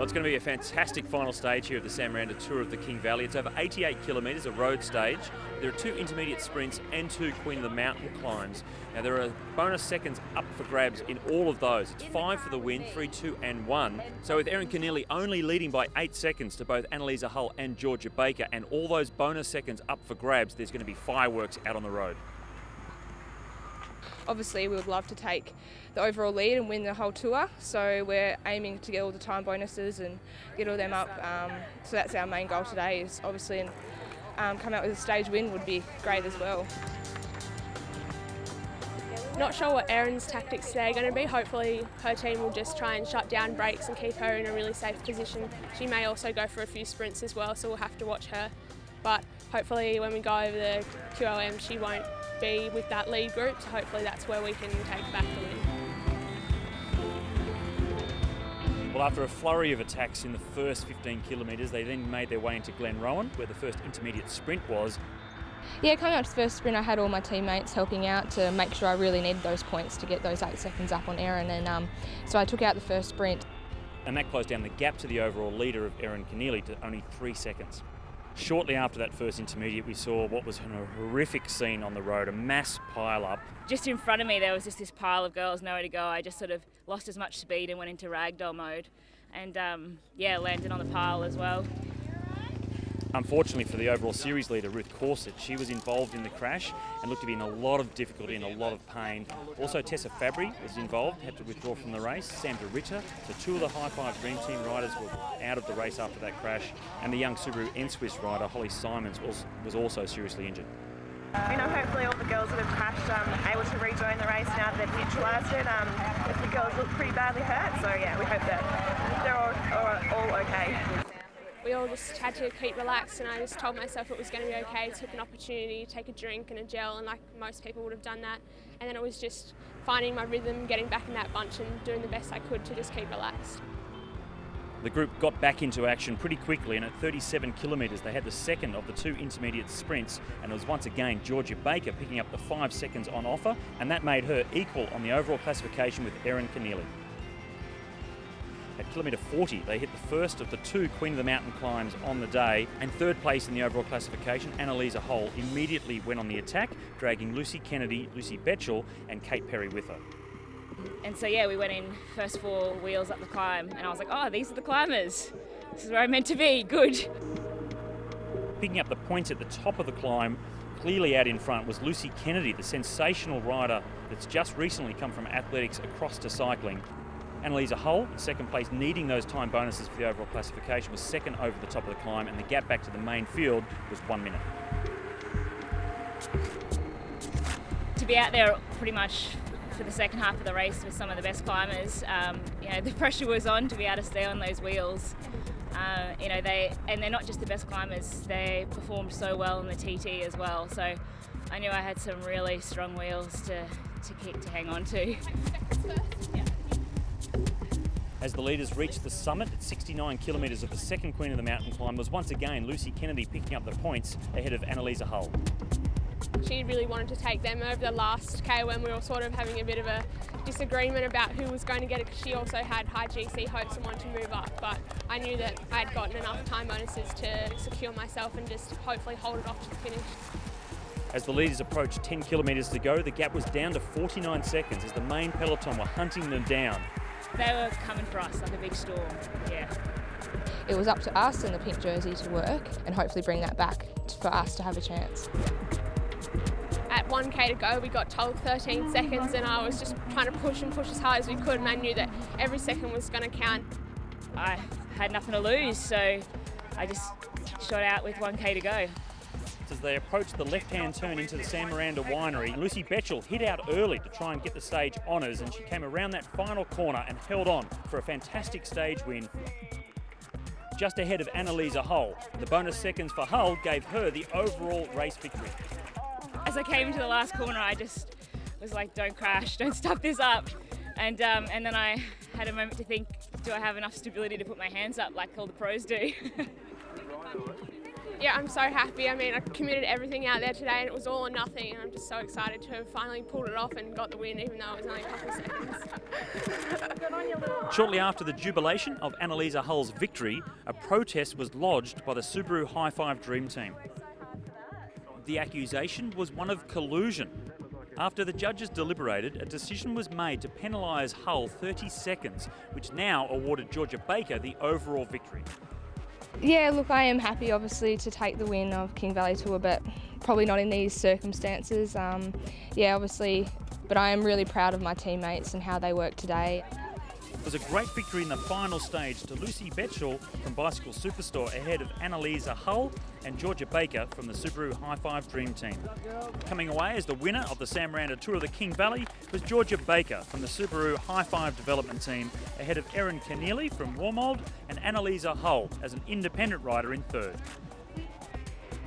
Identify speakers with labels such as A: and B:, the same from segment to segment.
A: Well, it's going to be a fantastic final stage here of the Miranda Tour of the King Valley. It's over 88 kilometres, a road stage. There are 2 intermediate sprints and 2 Queen of the Mountain climbs. Now, there are bonus seconds up for grabs in all of those. It's 5 for the win, 3, 2 and 1. So with Erin Keneally only leading by 8 seconds to both Annalisa Hull and Georgia Baker, and all those bonus seconds up for grabs, there's going to be fireworks out on the road.
B: Obviously, we would love to take the overall lead and win the whole tour, so we're aiming to get all the time bonuses and get all them up. So that's our main goal today, is obviously, and come out with a stage win would be great as well.
C: Not sure what Erin's tactics today are going to be. Hopefully her team will just try and shut down brakes and keep her in a really safe position. She may also go for a few sprints as well, so we'll have to watch her. But hopefully when we go over the QLM, she won't be with that lead group, so hopefully that's where we can take back the win.
A: Well, after a flurry of attacks in the first 15 kilometres, they then made their way into Glenrowan, where the first intermediate sprint was.
B: Yeah, coming up to the first sprint, I had all my teammates helping out to make sure I really needed those points to get those 8 seconds up on Erin, and so I took out the first sprint.
A: And that closed down the gap to the overall leader of Erin Keneally to only 3 seconds. Shortly after that first intermediate, we saw what was a horrific scene on the road, a mass pile-up.
D: Just in front of me, there was just this pile of girls, nowhere to go. I just sort of lost as much speed and went into ragdoll mode. And landed on the pile as well.
A: Unfortunately for the overall series leader, Ruth Corset, she was involved in the crash and looked to be in a lot of difficulty and a lot of pain. Also, Tessa Fabry was involved, had to withdraw from the race. Sandra Ritter, so 2 of the High Five Dream Team riders were out of the race after that crash. And the young Subaru N-Swiss rider, Holly Simons, was also seriously injured.
E: Hopefully all the girls that have crashed are able to rejoin the race now that they've neutralised it. The girls look pretty badly hurt, so yeah, we hope that they're all okay.
C: We all just had to keep relaxed, and I just told myself it was going to be okay. Took an opportunity to take a drink and a gel, and like most people would have done that. And then it was just finding my rhythm, getting back in that bunch and doing the best I could to just keep relaxed.
A: The group got back into action pretty quickly, and at 37 kilometres they had the second of the 2 intermediate sprints, and it was once again Georgia Baker picking up the 5 seconds on offer, and that made her equal on the overall classification with Erin Keneally. At kilometre 40, they hit the first of the 2 Queen of the Mountain climbs on the day, and third place in the overall classification, Annalisa Hull, immediately went on the attack, dragging Lucy Kennedy, Lucy Betchell and Kate Perry with her.
D: And so we went in first 4 wheels up the climb, and I was like, oh, these are the climbers. This is where I'm meant to be, good.
A: Picking up the points at the top of the climb, clearly out in front, was Lucy Kennedy, the sensational rider that's just recently come from athletics across to cycling. Annalisa Hull, in second place, needing those time bonuses for the overall classification, was second over the top of the climb, and the gap back to the main field was 1 minute.
D: To be out there pretty much for the second half of the race with some of the best climbers, the pressure was on to be able to stay on those wheels. They're not just the best climbers, they performed so well in the TT as well, so I knew I had some really strong wheels to hang on to.
A: As the leaders reached the summit at 69 kilometres of the second Queen of the Mountain climb, was once again Lucy Kennedy picking up the points ahead of Annalisa Hull.
C: She really wanted to take them over the last KOM. We were sort of having a bit of a disagreement about who was going to get it, because she also had high GC hopes and wanted to move up, but I knew that I had gotten enough time bonuses to secure myself and just hopefully hold it off to the finish.
A: As the leaders approached 10 kilometres to go, the gap was down to 49 seconds as the main peloton were hunting them down.
D: They were coming for us like a big storm, yeah.
B: It was up to us in the pink jersey to work and hopefully bring that back for us to have a chance.
C: At 1k to go, we got told 13 seconds, and I was just trying to push as hard as we could, and I knew that every second was going to count.
D: I had nothing to lose, so I just shot out with 1k to go.
A: As they approached the left-hand turn into the Miranda winery, Lucy Betchell hit out early to try and get the stage honours, and she came around that final corner and held on for a fantastic stage win. Just ahead of Annalisa Hull. The bonus seconds for Hull gave her the overall race victory.
D: As I came into the last corner, I just was like, don't crash, don't stuff this up. And then I had a moment to think, do I have enough stability to put my hands up like all the pros do?
C: Yeah, I'm so happy. I mean, I committed everything out there today and it was all or nothing, and I'm just so excited to have finally pulled it off and got the win, even though it was only a couple of seconds.
E: Good on you, little
A: Shortly after the jubilation of Annalisa Hull's victory, a protest was lodged by the Subaru High Five Dream Team. The accusation was one of collusion. After the judges deliberated, a decision was made to penalise Hull 30 seconds, which now awarded Georgia Baker the overall victory.
B: Yeah, look, I am happy obviously to take the win of King Valley Tour, but probably not in these circumstances. Yeah, obviously, but I am really proud of my teammates and how they worked today.
A: It was a great victory in the final stage to Lucy Betchell from Bicycle Superstore ahead of Annalisa Hull and Georgia Baker from the Subaru High Five Dream Team. Coming away as the winner of the Sam Miranda Tour of the King Valley was Georgia Baker from the Subaru High Five Development Team ahead of Erin Keneally from Warmold and Annalisa Hull as an independent rider in third.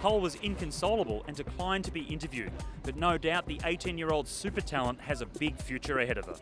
A: Hull was inconsolable and declined to be interviewed, but no doubt the 18-year-old super talent has a big future ahead of her.